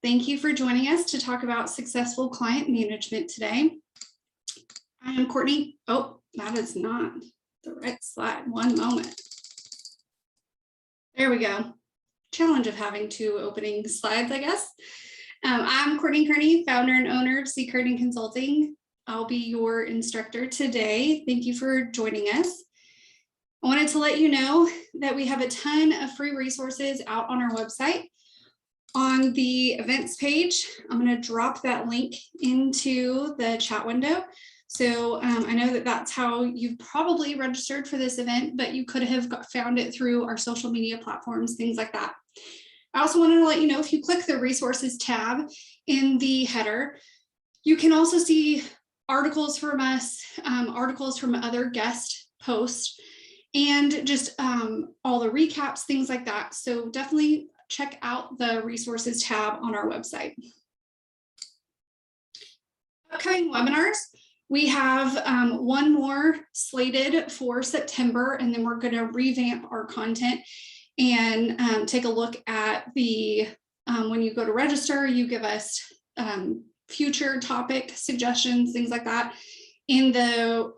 Thank you for joining us to talk about successful client management today. I am Courtney. Oh, that is not the right slide. One moment. There we go. Challenge of having two opening slides, I guess. I'm Courtney Kearney, founder and owner of C. Kearney Consulting. I'll be your instructor today. Thank you for joining us. I wanted to let you know that we have a ton of free resources out on our website. On the events page, I'm going to drop that link into the chat window. So I know that that's how you've probably registered for this event, but you could have found it through our social media platforms, things like that. I also wanted to let you know, if you click the resources tab in the header, you can also see articles from us, articles from other guest posts, and just all the recaps, things like that. So definitely check out the resources tab on our website. Upcoming webinars, we have one more slated for September, and then we're going to revamp our content and take a look at the, when you go to register, you give us future topic suggestions, things like that. In the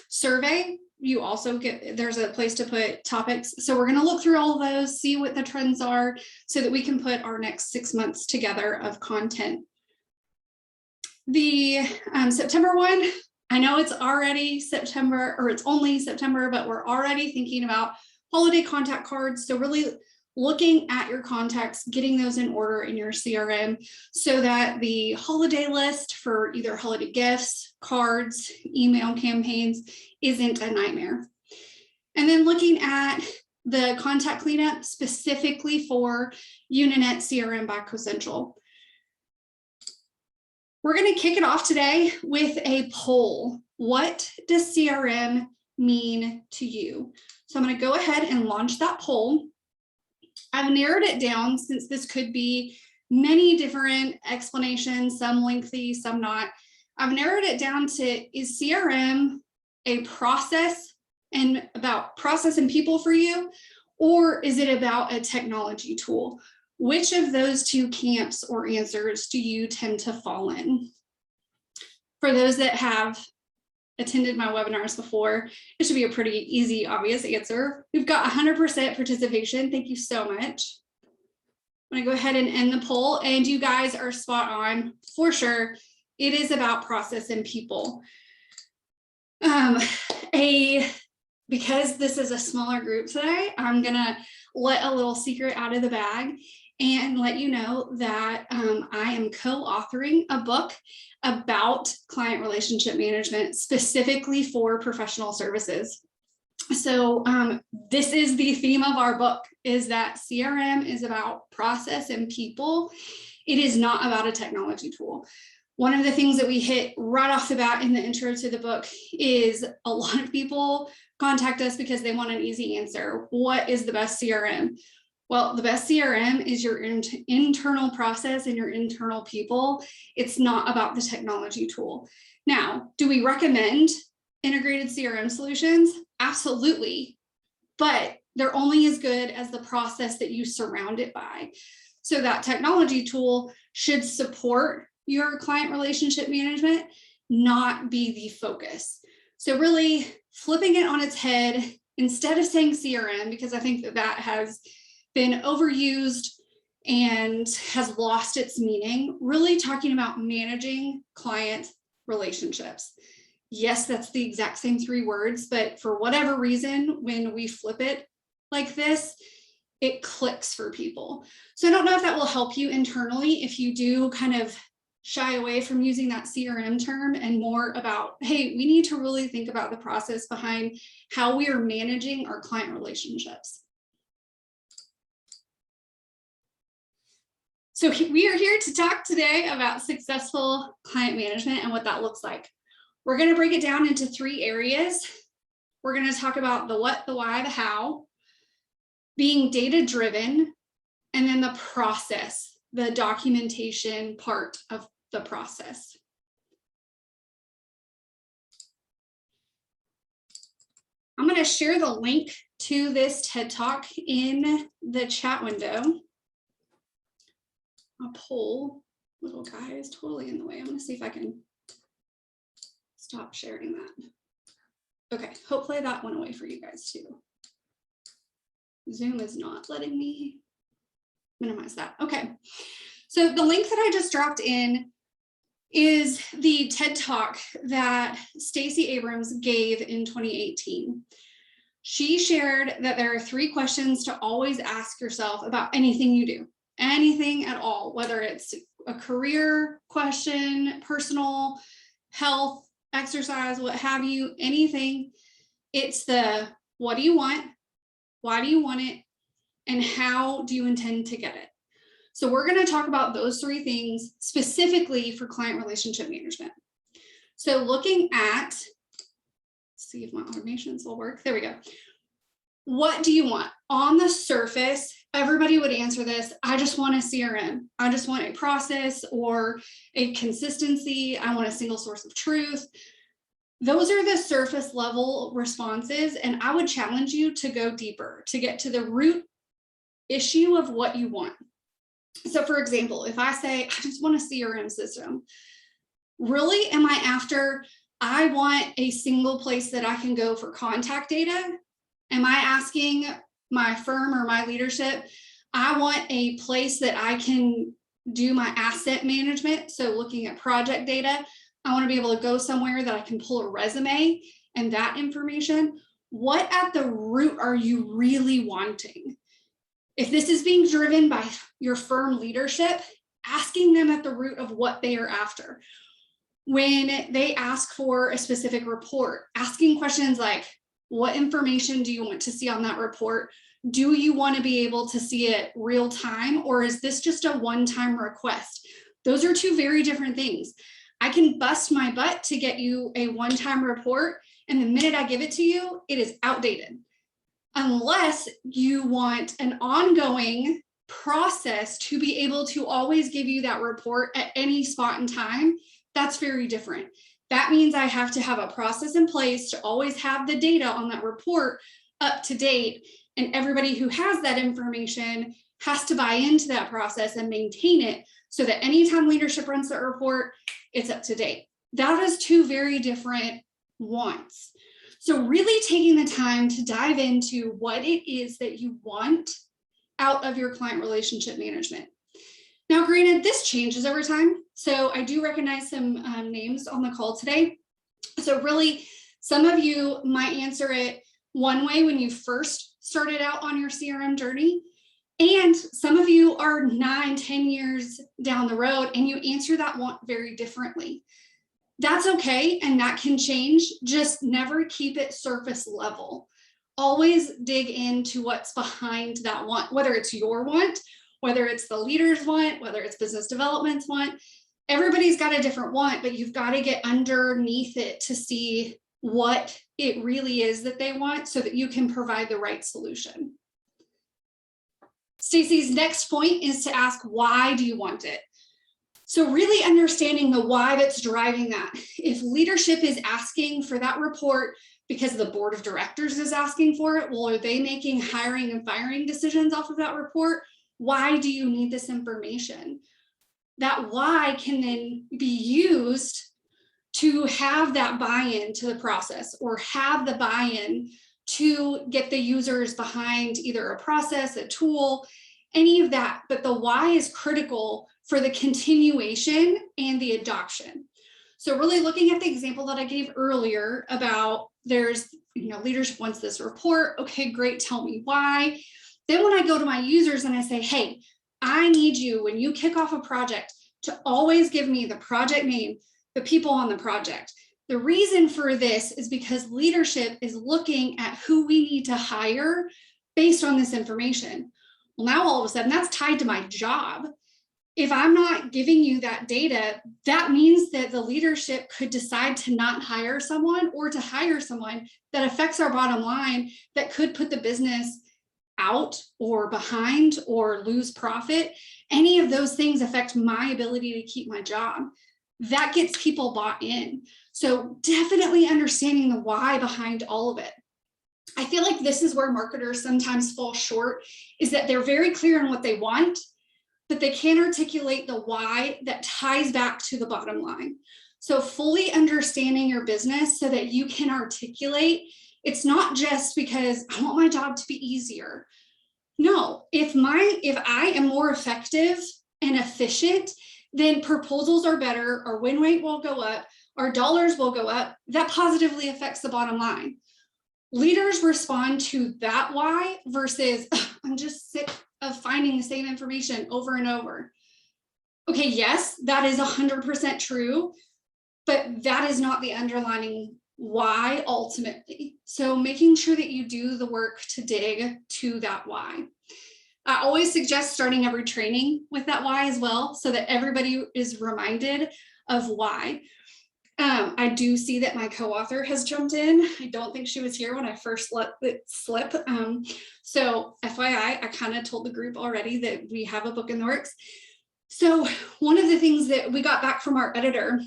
survey, you also get, there's a place to put topics. So we're going to look through all of those, see what the trends are, so that we can put our next 6 months together of content. The September one, I know it's already September, or it's only September, but we're already thinking about holiday contact cards. So really looking at your contacts, getting those in order in your CRM so that the holiday list for either holiday gifts, cards, email campaigns isn't a nightmare. And then looking at the contact cleanup specifically for Uninet CRM by CoCentral. We're going to kick it off today with a poll. What does CRM mean to you? So I'm going to go ahead and launch that poll. I've narrowed it down, since this could be many different explanations, some lengthy, some not. I've narrowed it down to, is CRM a process and about process and people for you, or is it about a technology tool? Which of those two camps or answers do you tend to fall in? For those that have attended my webinars before, it should be a pretty easy, obvious answer. We've got 100% participation. Thank you so much. I'm gonna go ahead and end the poll, and you guys are spot on for sure. It is about process and people. Because this is a smaller group today, I'm gonna let a little secret out of the bag and let you know that I am co-authoring a book about client relationship management specifically for professional services. So this is the theme of our book, is that CRM is about process and people. It is not about a technology tool. One of the things that we hit right off the bat in the intro to the book is a lot of people contact us because they want an easy answer. What is the best CRM? Well, the best CRM is your internal process and your internal people. It's not about the technology tool. Now, do we recommend integrated CRM solutions? Absolutely, but they're only as good as the process that you surround it by. So that technology tool should support your client relationship management, not be the focus. So really flipping it on its head, instead of saying CRM, because I think that that has been overused and has lost its meaning, really talking about managing client relationships. Yes, that's the exact same 3 words, but for whatever reason, when we flip it like this, it clicks for people. So I don't know if that will help you internally if you do kind of shy away from using that CRM term and more about, hey, we need to really think about the process behind how we are managing our client relationships. So we are here to talk today about successful client management and what that looks like. We're going to break it down into 3 areas. We're going to talk about the what, the why, the how, being data-driven, and then the process, the documentation part of the process. I'm going to share the link to this TED Talk in the chat window. a poll. Little guy is totally in the way. I'm going to see if I can stop sharing that. Okay, hopefully that went away for you guys too. Zoom is not letting me minimize that. Okay, so the link that I just dropped in is the TED Talk that Stacey Abrams gave in 2018. She shared that there are 3 questions to always ask yourself about anything you do, anything at all, whether it's a career question, personal, health, exercise, what have you, anything. It's the what do you want, why do you want it, and how do you intend to get it? So we're going to talk about those 3 things specifically for client relationship management. So looking at, let's see if my automations will work. There we go. What do you want? On the surface, everybody would answer this. I just want a CRM. I just want a process or a consistency. I want a single source of truth. Those are the surface level responses. And I would challenge you to go deeper, to get to the root issue of what you want. So for example, if I say, I just want a CRM system, really am I after, I want a single place that I can go for contact data? Am I asking my firm or my leadership, I want a place that I can do my asset management. So looking at project data, I want to be able to go somewhere that I can pull a resume and that information. What at the root are you really wanting? If this is being driven by your firm leadership, asking them at the root of what they are after. When they ask for a specific report, asking questions like, what information do you want to see on that report? Do you want to be able to see it real time, or is this just a one-time request? Those are 2 very different things. I can bust my butt to get you a one-time report, and the minute I give it to you, it is outdated. Unless you want an ongoing process to be able to always give you that report at any spot in time, that's very different. That means I have to have a process in place to always have the data on that report up to date. And everybody who has that information has to buy into that process and maintain it so that anytime leadership runs that report, it's up to date. That is 2 very different wants. So really taking the time to dive into what it is that you want out of your client relationship management. Now, granted, this changes over time. So I do recognize some names on the call today. So really, some of you might answer it one way when you first started out on your CRM journey. And some of you are 9, 10 years down the road and you answer that want very differently. That's okay, and that can change. Just never keep it surface level. Always dig into what's behind that want, whether it's your want, whether it's the leader's want, whether it's business development's want. Everybody's got a different want, but you've got to get underneath it to see what it really is that they want so that you can provide the right solution. Stacey's next point is to ask, why do you want it? So really understanding the why that's driving that. If leadership is asking for that report because the board of directors is asking for it, well, are they making hiring and firing decisions off of that report? Why do you need this information? That why can then be used to have that buy-in to the process or have the buy-in to get the users behind either a process, a tool, any of that. But the why is critical for the continuation and the adoption. So really looking at the example that I gave earlier about there's, leadership wants this report. Okay, great. Tell me why. Then when I go to my users and I say, hey, I need you when you kick off a project to always give me the project name, the people on the project. The reason for this is because leadership is looking at who we need to hire based on this information. Well, now all of a sudden that's tied to my job. If I'm not giving you that data, that means that the leadership could decide to not hire someone or to hire someone that affects our bottom line that could put the business out or behind or lose profit. Any of those things affect my ability to keep my job. That gets people bought in. So definitely understanding the why behind all of it. I feel like this is where marketers sometimes fall short, is that they're very clear on what they want, but they can't articulate the why that ties back to the bottom line. So fully understanding your business so that you can articulate, it's not just because I want my job to be easier. No, if I am more effective and efficient, then proposals are better, our win rate will go up, our dollars will go up. That positively affects the bottom line. Leaders respond to that why versus I'm just sick of finding the same information over and over. Okay, yes, that is 100% true, but that is not the underlying why ultimately. So making sure that you do the work to dig to that why. I always suggest starting every training with that why as well, so that everybody is reminded of why. I do see that my co-author has jumped in. I don't think she was here when I first let it slip. So FYI, I kind of told the group already that we have a book in the works. So one of the things that we got back from our editor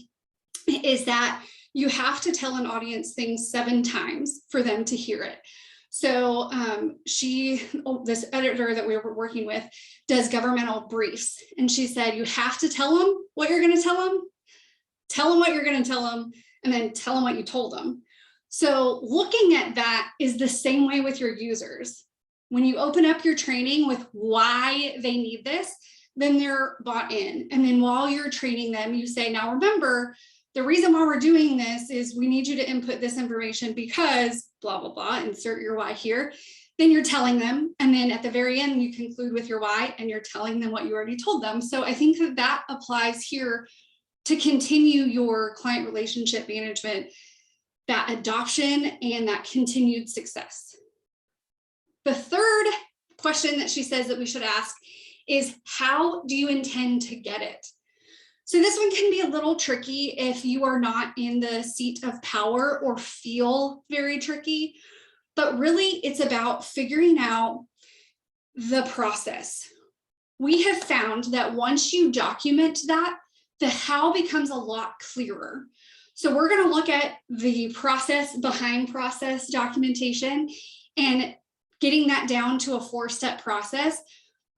is that you have to tell an audience things 7 times for them to hear it. So this editor that we were working with does governmental briefs. And she said, you have to tell them what you're going to tell them what you're going to tell them, and then tell them what you told them. So looking at that is the same way with your users. When you open up your training with why they need this, then they're bought in. And then while you're training them, you say, now remember, the reason why we're doing this is we need you to input this information because blah, blah, blah, insert your why here. Then you're telling them. And then at the very end, you conclude with your why and you're telling them what you already told them. So I think that that applies here to continue your client relationship management, that adoption and that continued success. The third question that she says that we should ask is, how do you intend to get it? So this one can be a little tricky if you are not in the seat of power or feel very tricky, but really it's about figuring out the process. We have found that once you document that, the how becomes a lot clearer. So we're going to look at the process behind process documentation and getting that down to a 4-step process.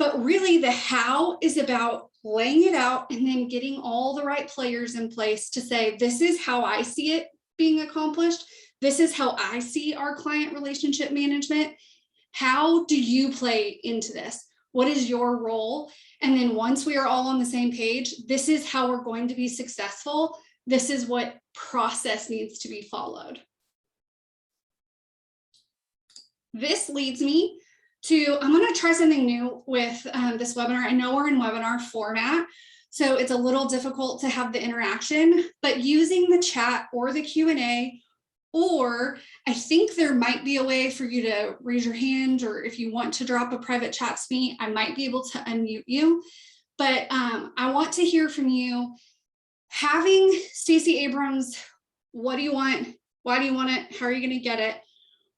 But really the how is about laying it out and then getting all the right players in place to say, this is how I see it being accomplished. This is how I see our client relationship management. How do you play into this? What is your role? And then once we are all on the same page, this is how we're going to be successful. This is what process needs to be followed. This leads me to, I'm going to try something new with this webinar. I know we're in webinar format, so it's a little difficult to have the interaction, but using the chat or the Q&A, or I think there might be a way for you to raise your hand, or if you want to drop a private chat to me, I might be able to unmute you. But I want to hear from you. Having Stacey Abrams, what do you want? Why do you want it? How are you going to get it?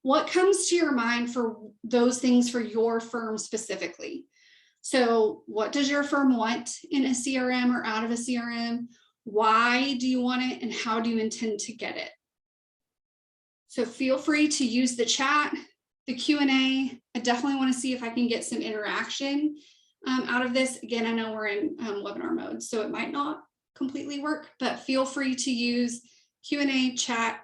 What comes to your mind for those things for your firm specifically? So what does your firm want in a CRM or out of a CRM? Why do you want it, and how do you intend to get it? So feel free to use the chat, the Q&A. I definitely want to see if I can get some interaction out of this. Again, I know we're in webinar mode, so it might not completely work, but feel free to use Q&A, chat,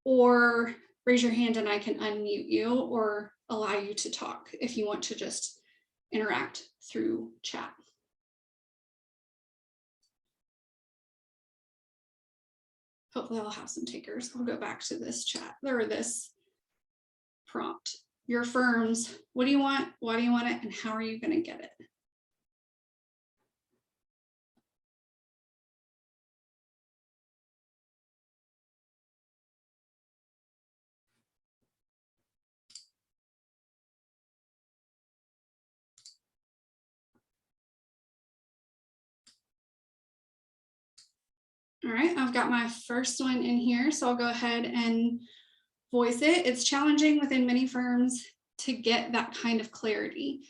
or raise your hand and I can unmute you or allow you to talk if you want to just interact through chat. Hopefully I'll have some takers. I'll go back to this chat or this prompt. Your firms, what do you want? Why do you want it? And how are you going to get it? All right, I've got my first one in here, so I'll go ahead and voice it. It's challenging within many firms to get that kind of clarity.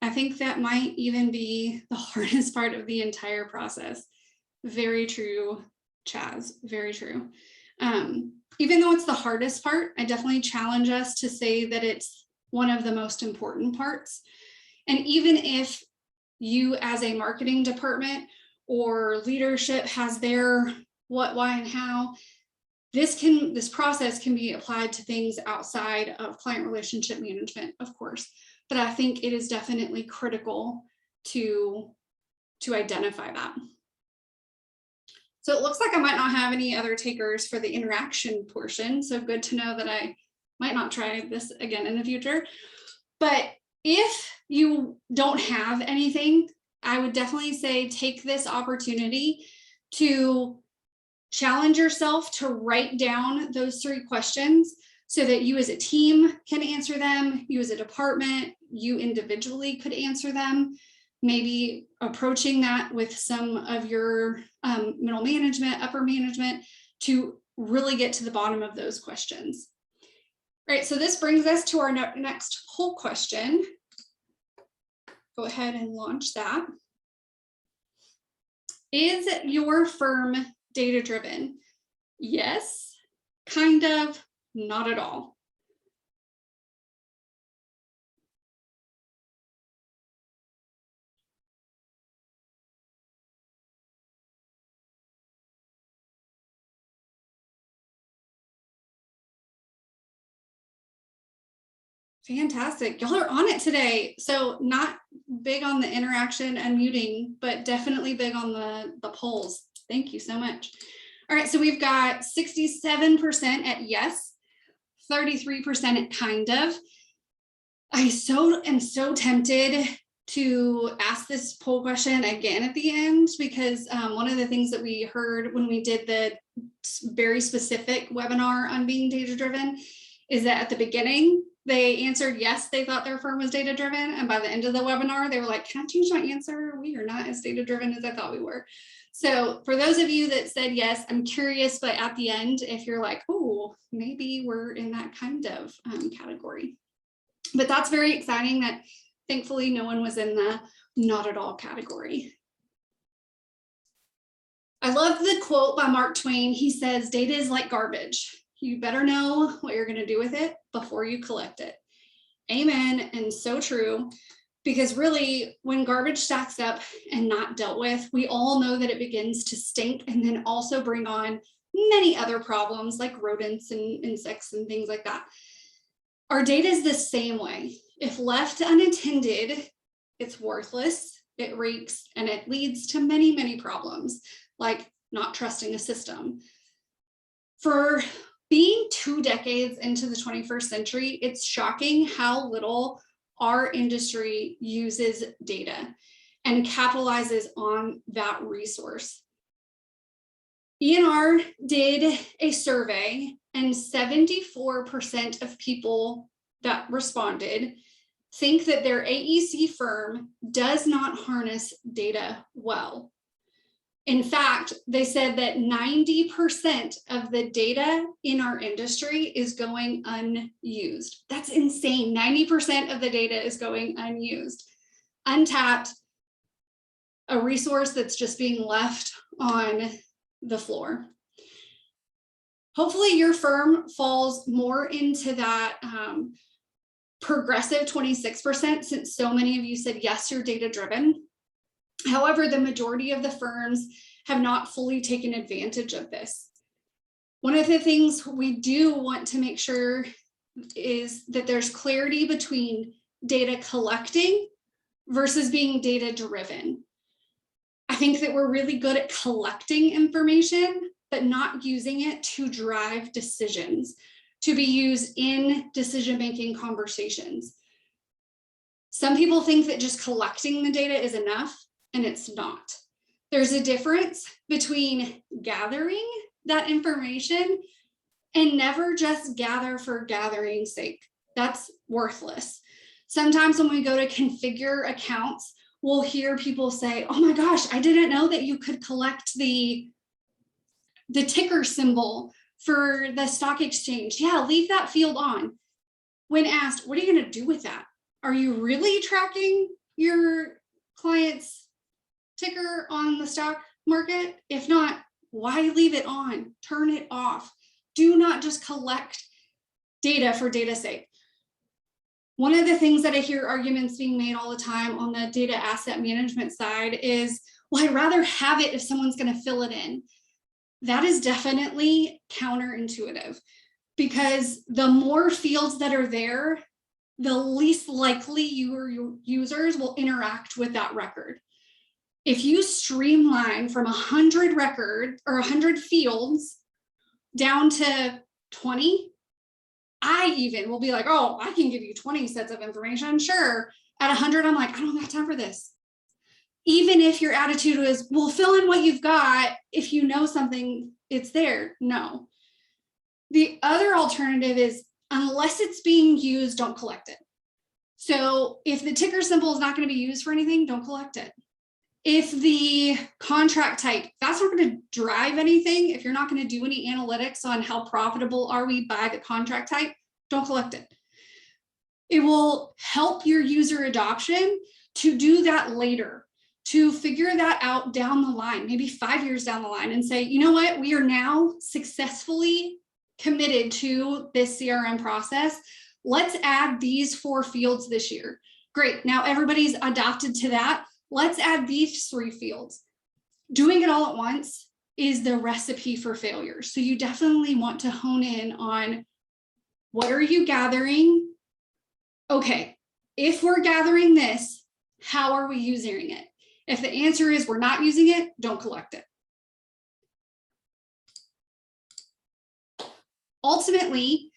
I think that might even be the hardest part of the entire process. Very true, Chaz, very true. Even though it's the hardest part, I definitely challenge us to say that it's one of the most important parts. And even if you as a marketing department or leadership has their what, why, and how. This process can be applied to things outside of client relationship management, of course, but I think it is definitely critical to identify that. So it looks like I might not have any other takers for the interaction portion. So good to know that I might not try this again in the future. But if you don't have anything, I would definitely say take this opportunity to challenge yourself to write down those 3 questions so that you as a team can answer them, you as a department, you individually could answer them, maybe approaching that with some of your middle management, upper management to really get to the bottom of those questions. All right, so this brings us to our next poll question. Go ahead and launch that. Is your firm data-driven? Yes, kind of, not at all. Fantastic. Y'all are on it today. So not big on the interaction and muting, but definitely big on the polls. Thank you so much. All right, so we've got 67% at yes, 33% at kind of. I am so tempted to ask this poll question again at the end, because one of the things that we heard when we did the very specific webinar on being data-driven is that at the beginning, they answered yes, they thought their firm was data-driven. And by the end of the webinar, they were like, can I change my answer? We are not as data-driven as I thought we were. So for those of you that said yes, I'm curious, but at the end, if you're like, oh, maybe we're in that kind of category. But that's very exciting that thankfully no one was in the not at all category. I love the quote by Mark Twain. He says, data is like garbage. You better know what you're going to do with it before you collect it. Amen. And so true. Because really, when garbage stacks up and not dealt with, we all know that it begins to stink and then also bring on many other problems like rodents and insects and things like that. Our data is the same way. If left unattended, it's worthless, it reeks, and it leads to many, many problems, like not trusting a system. For being 2 decades into the 21st century, it's shocking how little our industry uses data and capitalizes on that resource. ENR did a survey, and 74% of people that responded think that their AEC firm does not harness data well. In fact, they said that 90% of the data in our industry is going unused. That's insane. 90% of the data is going unused, untapped, a resource that's just being left on the floor. Hopefully your firm falls more into that progressive 26%, since so many of you said, yes, you're data-driven. However, the majority of the firms have not fully taken advantage of this. One of the things we do want to make sure is that there's clarity between data collecting versus being data-driven. I think that we're really good at collecting information, but not using it to drive decisions, to be used in decision-making conversations. Some people think that just collecting the data is enough, and it's not. There's a difference between gathering that information and never just gather for gathering's sake. That's worthless. Sometimes when we go to configure accounts, we'll hear people say, oh my gosh, I didn't know that you could collect the ticker symbol for the stock exchange. Yeah, leave that field on. When asked, what are you going to do with that? Are you really tracking your client's ticker on the stock market? If not, why leave it on? Turn it off. Do not just collect data for data's sake. One of the things that I hear arguments being made all the time on the data asset management side is, well, I'd rather have it if someone's going to fill it in. That is definitely counterintuitive, because the more fields that are there, the least likely your users will interact with that record. If you streamline from 100 records or 100 fields down to 20, I even will be like, oh, I can give you 20 sets of information. Sure. At 100, I'm like, I don't have time for this. Even if your attitude is, well, fill in what you've got. If you know something, it's there. No. The other alternative is, unless it's being used, don't collect it. So if the ticker symbol is not going to be used for anything, don't collect it. If the contract type, that's not going to drive anything, if you're not going to do any analytics on how profitable are we by the contract type, don't collect it. It will help your user adoption to do that later, to figure that out down the line, maybe 5 years down the line, and say, you know what, we are now successfully committed to this CRM process. Let's add these 4 fields this year. Great, now everybody's adopted to that. Let's add these 3 fields. Doing it all at once is the recipe for failure. So you definitely want to hone in on, what are you gathering? Okay, if we're gathering this, how are we using it? If the answer is we're not using it, don't collect it. Ultimately,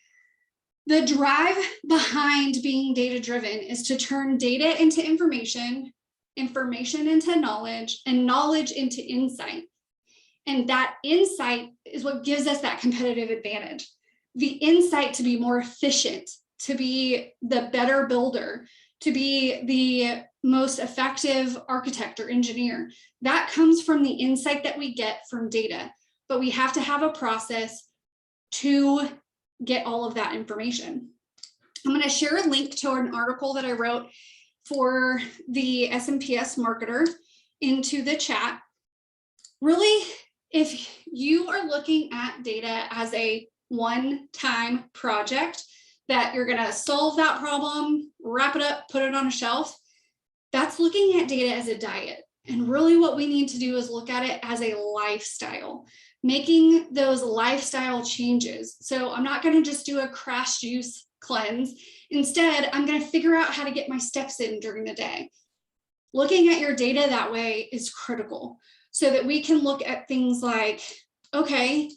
the drive behind being data-driven is to turn data into information, information into knowledge, and knowledge into insight. And that insight is what gives us that competitive advantage. The insight to be more efficient, to be the better builder, to be the most effective architect or engineer. That comes from the insight that we get from data, but we have to have a process to get all of that information. I'm going to share a link to an article that I wrote for the SMPS marketer into the chat. Really, if you are looking at data as a one-time project that you're going to solve that problem, wrap it up, put it on a shelf, that's looking at data as a diet. And really what we need to do is look at it as a lifestyle, making those lifestyle changes. So I'm not going to just do a crash juice cleanse. Instead, I'm going to figure out how to get my steps in during the day. Looking at your data that way is critical, so that we can look at things like, okay,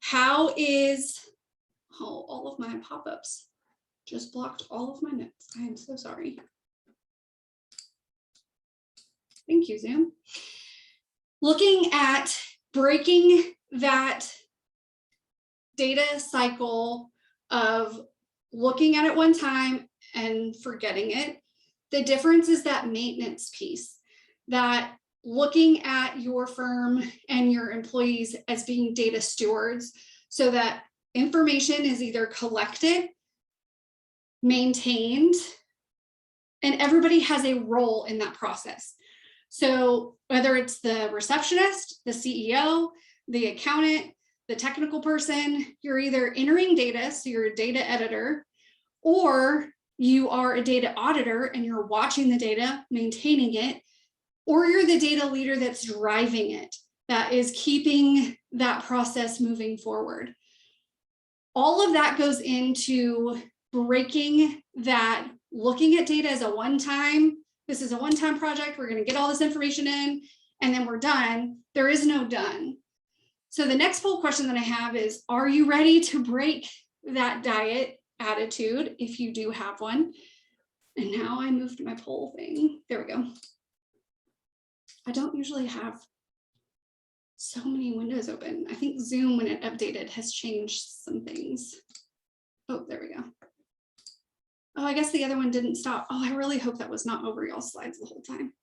how is, oh, all of my pop-ups just blocked all of my notes. I am so sorry. Thank you, Zoom. Looking at breaking that data cycle of looking at it one time and forgetting it. The difference is that maintenance piece, that looking at your firm and your employees as being data stewards, so that information is either collected, maintained, and everybody has a role in that process. So whether it's the receptionist, the CEO, the accountant, the technical person, you're either entering data, so you're a data editor, or you are a data auditor and you're watching the data, maintaining it, or you're the data leader that's driving it, that is keeping that process moving forward. All of that goes into breaking that, looking at data as a one-time, this is a one-time project, we're going to get all this information in, and then we're done. There is no done. So the next poll question that I have is, are you ready to break that diet attitude if you do have one? And now I moved my poll thing. There we go. I don't usually have so many windows open. I think Zoom, when it updated, has changed some things. Oh, there we go. Oh, I guess the other one didn't stop. Oh, I really hope that was not over y'all's slides the whole time.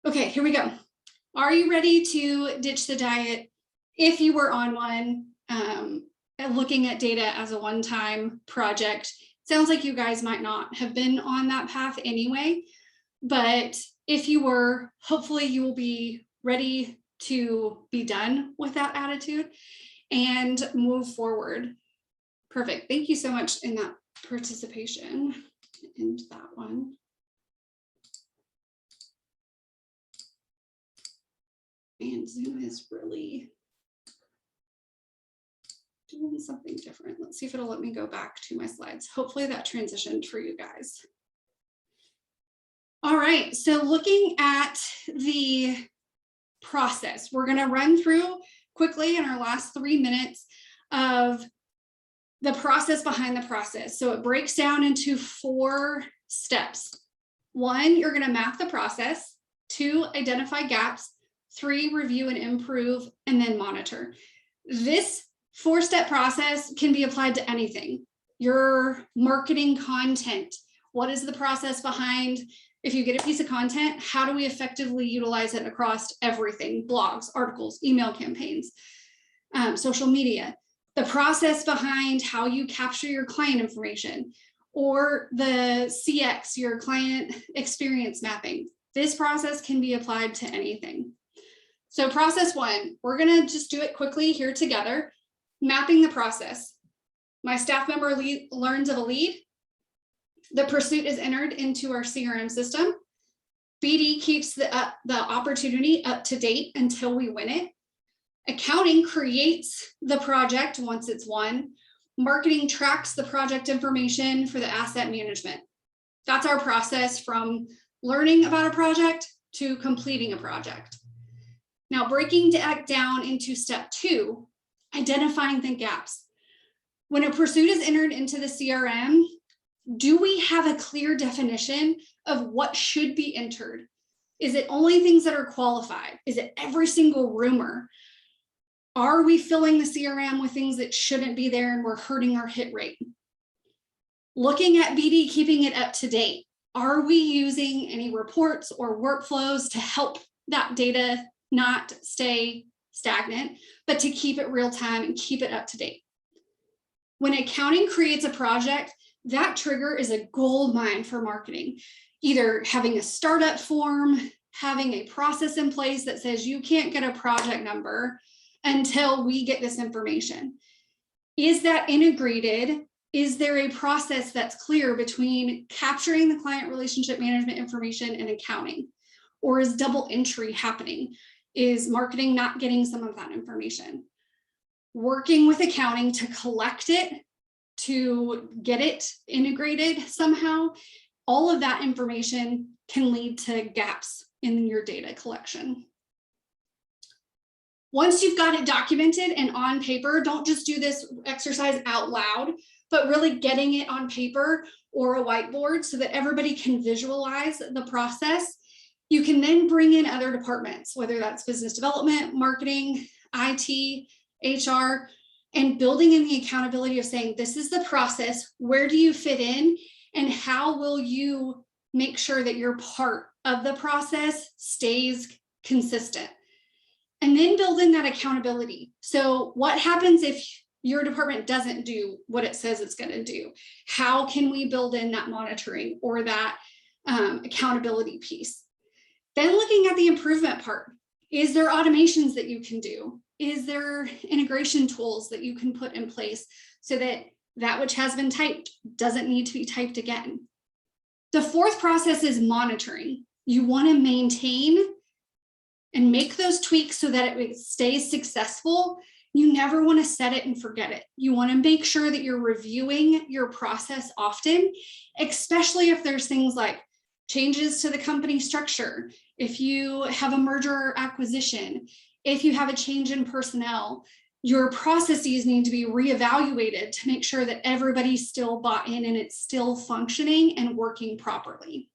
Okay, here we go. Are you ready to ditch the diet if you were on one, and looking at data as a one-time project? Sounds like you guys might not have been on that path anyway, but if you were, hopefully you will be ready to be done with that attitude and move forward. Perfect. Thank you so much in that participation. And that one. And Zoom is really doing something different. Let's see if it'll let me go back to my slides. Hopefully that transitioned for you guys. All right, so looking at the process, we're going to run through quickly in our last 3 minutes of the process behind the process. So it breaks down into 4 steps. 1, you're going to map the process. 2, identify gaps. 3, review and improve, and then monitor. This 4-step process can be applied to anything. Your marketing content. What is the process behind, if you get a piece of content, how do we effectively utilize it across everything? Blogs, articles, email campaigns, social media. The process behind how you capture your client information, or the CX, your client experience mapping. This process can be applied to anything. So process 1, we're gonna just do it quickly here together. Mapping the process. My staff member learns of a lead. The pursuit is entered into our CRM system. BD keeps the opportunity up to date until we win it. Accounting creates the project once it's won. Marketing tracks the project information for the asset management. That's our process from learning about a project to completing a project. Now, breaking that down into step 2, identifying the gaps. When a pursuit is entered into the CRM, do we have a clear definition of what should be entered? Is it only things that are qualified? Is it every single rumor? Are we filling the CRM with things that shouldn't be there and we're hurting our hit rate? Looking at BD, keeping it up to date. Are we using any reports or workflows to help that data not stay stagnant, but to keep it real time and keep it up to date? When accounting creates a project, that trigger is a gold mine for marketing. Either having a startup form, having a process in place that says you can't get a project number until we get this information. Is that integrated? Is there a process that's clear between capturing the client relationship management information and accounting? Or is double entry happening? Is marketing not getting some of that information? Working with accounting to collect it, to get it integrated somehow, all of that information can lead to gaps in your data collection. Once you've got it documented and on paper, don't just do this exercise out loud, but really getting it on paper or a whiteboard so that everybody can visualize the process. You can then bring in other departments, whether that's business development, marketing, IT, HR, and building in the accountability of saying, this is the process, where do you fit in, and how will you make sure that your part of the process stays consistent? And then build in that accountability. So what happens if your department doesn't do what it says it's going to do? How can we build in that monitoring or that accountability piece? Then looking at the improvement part. Is there automations that you can do? Is there integration tools that you can put in place so that that which has been typed doesn't need to be typed again? The 4th process is monitoring. You want to maintain and make those tweaks so that it stays successful. You never want to set it and forget it. You want to make sure that you're reviewing your process often, especially if there's things like changes to the company structure, if you have a merger or acquisition, if you have a change in personnel, your processes need to be reevaluated to make sure that everybody's still bought in and it's still functioning and working properly.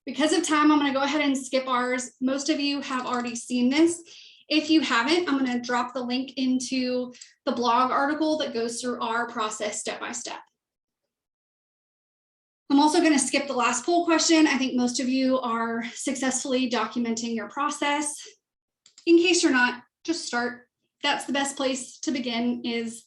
Because of time, I'm going to go ahead and skip ours. Most of you have already seen this. If you haven't, I'm going to drop the link into the blog article that goes through our process step by step. I'm also going to skip the last poll question. I think most of you are successfully documenting your process. In case you're not, just start. That's the best place to begin, is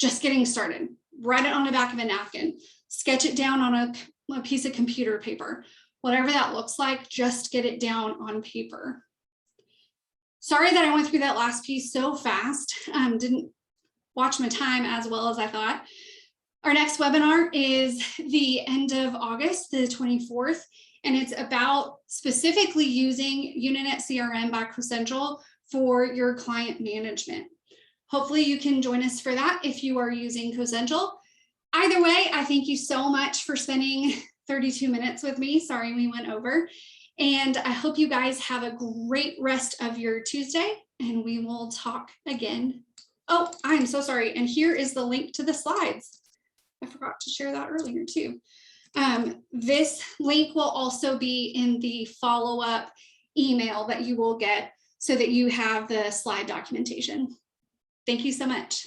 just getting started. Write it on the back of a napkin. Sketch it down on a piece of computer paper. Whatever that looks like, just get it down on paper. Sorry that I went through that last piece so fast. Didn't watch my time as well as I thought. Our next webinar is the end of August, the 24th, and it's about specifically using Uninet CRM by Crescential for your client management. Hopefully you can join us for that if you are using Crescential. Either way, I thank you so much for spending 32 minutes with me. Sorry we went over. And I hope you guys have a great rest of your Tuesday, and we will talk again. Oh, I'm so sorry. And here is the link to the slides. I forgot to share that earlier too. This link will also be in the follow-up email that you will get so that you have the slide documentation. Thank you so much.